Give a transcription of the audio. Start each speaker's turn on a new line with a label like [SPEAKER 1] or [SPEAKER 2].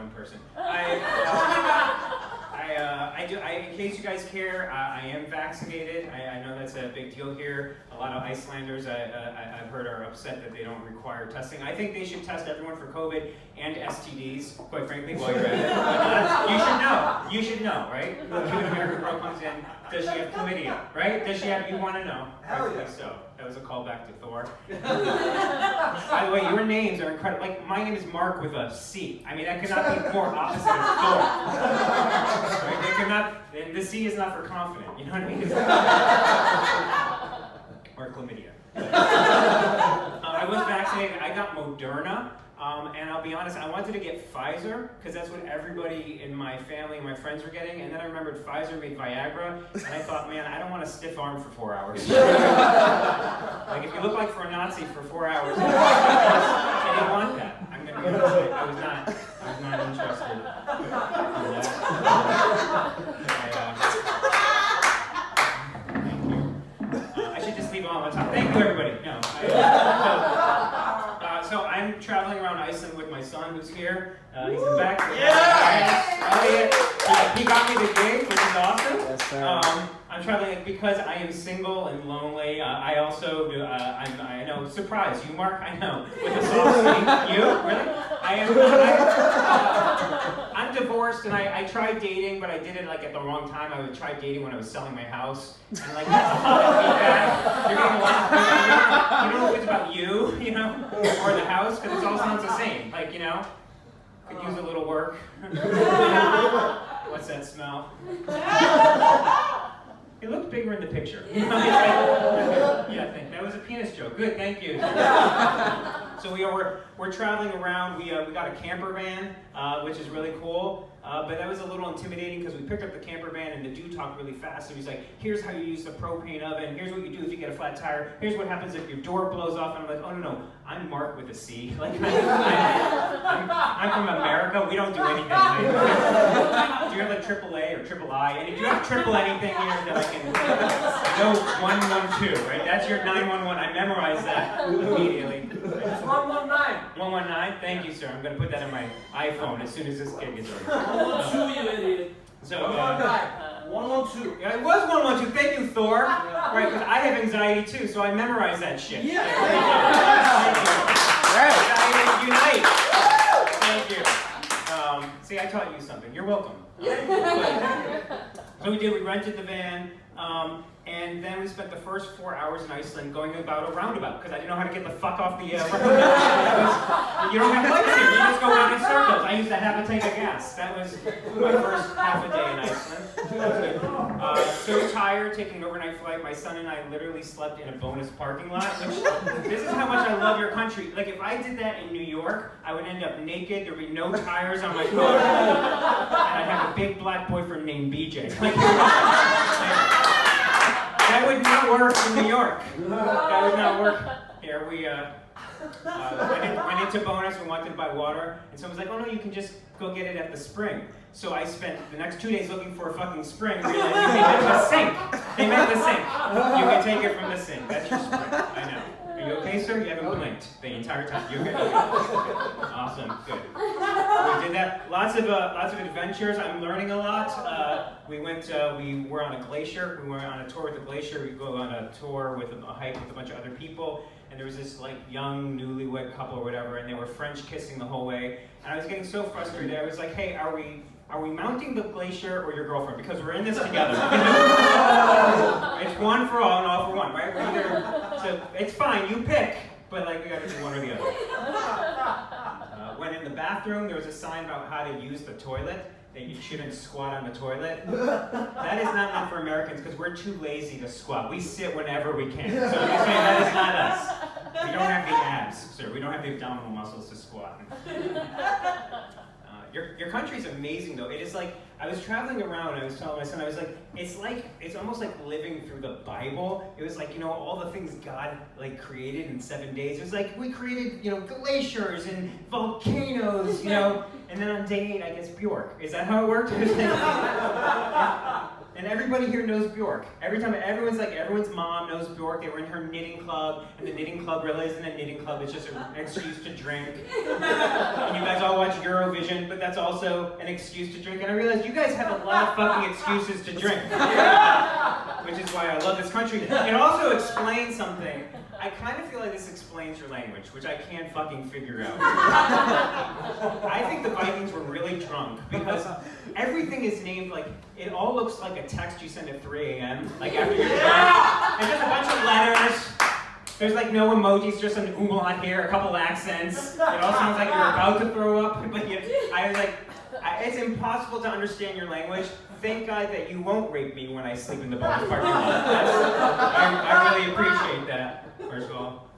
[SPEAKER 1] one person. In case you guys care, I am vaccinated. I know that's a big deal here. A lot of Icelanders I've heard are upset that they don't require testing. I think they should test everyone for COVID and STDs, quite frankly, while you're at it. You should know. You should know, right? Cuban American girl comes in, does she have chlamydia, right? Does she have, you want to know.
[SPEAKER 2] Hell yeah.
[SPEAKER 1] So, that was a callback to Thor. By the way, your names are incredible. Like, my name is Marc with a C. I mean, that could not be more opposite of Thor. Right? They could not, the C is not for confident, you know what I mean? Or chlamydia. I was vaccinated. I got Moderna. And I'll be honest, I wanted to get Pfizer, because that's what everybody in my family and my friends were getting, and then I remembered Pfizer made Viagra, and I thought, man, I don't want a stiff arm for 4 hours. Like, if you look like for a Nazi for 4 hours, I didn't want that. I'm going to be honest, I was not interested in that. Thank you. I should just leave it on top. Thank you, everybody. No, so I'm traveling around Iceland with my son, who's here. He's in the back. He got me the gig, which is awesome.
[SPEAKER 2] Yes, sir.
[SPEAKER 1] I'm traveling because I am single and lonely. I also, I know, surprise you, Marc. I know, with a soft sleep. You really? I'm divorced, and I tried dating, but I did it like at the wrong time. I would try dating when I was selling my house, and like that's a lot of feedback. You're getting a lot of feedback. You don't know if it's about you, you know, or the house, because it all sounds the same. Like, you know, could use a little work. What's that smell? It looked bigger in the picture. Yeah, that was a penis joke. Good, thank you. So we're traveling around. We got a camper van, which is really cool. But that was a little intimidating because we picked up the camper van and the dude talked really fast. And he's like, "Here's how you use the propane oven. Here's what you do if you get a flat tire. Here's what happens if your door blows off." And I'm like, "Oh no, I'm Marc with a C. Like I'm from America. We don't do anything. Like, do you have like AAA or triple I? And if you have triple anything here, then I can no 112, right? That's your 911. I memorized that immediately.
[SPEAKER 2] It's 119.
[SPEAKER 1] 119. Thank you, sir. I'm gonna put that in my iPhone as soon as this kid gets over.
[SPEAKER 2] 112, you idiot.
[SPEAKER 1] So,
[SPEAKER 2] 112.
[SPEAKER 1] yeah, it was 112. Thank you, Thor. Right, because I have anxiety too, so I memorized that shit.
[SPEAKER 2] Yeah.
[SPEAKER 1] Thank you. Unite. Thank you. See, I taught you something. You're welcome. So we rented the van, and then we spent the first 4 hours in Iceland going about a roundabout, because I didn't know how to get the fuck off the roundabout. You don't have lights here, you just go around in circles. I used to have a tank of gas. That was my first half a day in Iceland. That was good. So tired, taking an overnight flight. My son and I literally slept in a bonus parking lot, which, this is how much I love your country. Like, if I did that in New York, I would end up naked, there'd be no tires on my car, and I'd have a big black boyfriend named BJ. That would not work in New York. That would not work here. We went into bonus, we wanted to buy water, and someone was like, "Oh no, you can just go get it at the spring." So I spent the next 2 days looking for a fucking spring, realizing they meant the sink. They meant the sink. You can take it from the sink. That's your spring. I know. Are you okay, sir? You haven't blinked the entire time. You're good. Awesome. Good. We did that. Lots of adventures. I'm learning a lot. We were on a glacier. We went on a tour with a glacier. We go on a tour with a hike with a bunch of other people. And there was this like young newlywed couple or whatever, and they were French kissing the whole way. And I was getting so frustrated. I was like, "Hey, are we mounting the glacier or your girlfriend? Because we're in this together." It's one for all and all for one, right? So it's fine, you pick, but like we gotta do one or the other. When in the bathroom, there was a sign about how to use the toilet, that you shouldn't squat on the toilet. That is not meant for Americans because we're too lazy to squat. We sit whenever we can. So I'm just saying that is not us. We don't have the abs, sir. We don't have the abdominal muscles to squat. Your country's amazing though. It is like, I was traveling around and I was telling my son, I was like, it's almost like living through the Bible. It was like, you know, all the things God like created in 7 days. It was like, we created, you know, glaciers and volcanoes, you know, and then on day 8, I guess Bjork. Is that how it worked? And everybody here knows Bjork. Every time, everyone's mom knows Bjork. They were in her knitting club, and the knitting club realized in a knitting club it's just an excuse to drink. And you guys all watch Eurovision. vision, but that's also an excuse to drink. And I realized you guys have a lot of fucking excuses to drink. Which is why I love this country. It also explains something. I kind of feel like this explains your language, which I can't fucking figure out. I think the Vikings were really drunk because everything is named like, it all looks like a text you send at 3 a.m. Like after you're drunk. And just a bunch of letters. There's like no emojis, just an umlaut here, a couple accents. It all sounds like you're about to throw up. But I was like, it's impossible to understand your language. Thank God that you won't rape me when I sleep in the bonus parking lot. I really appreciate that, first of all.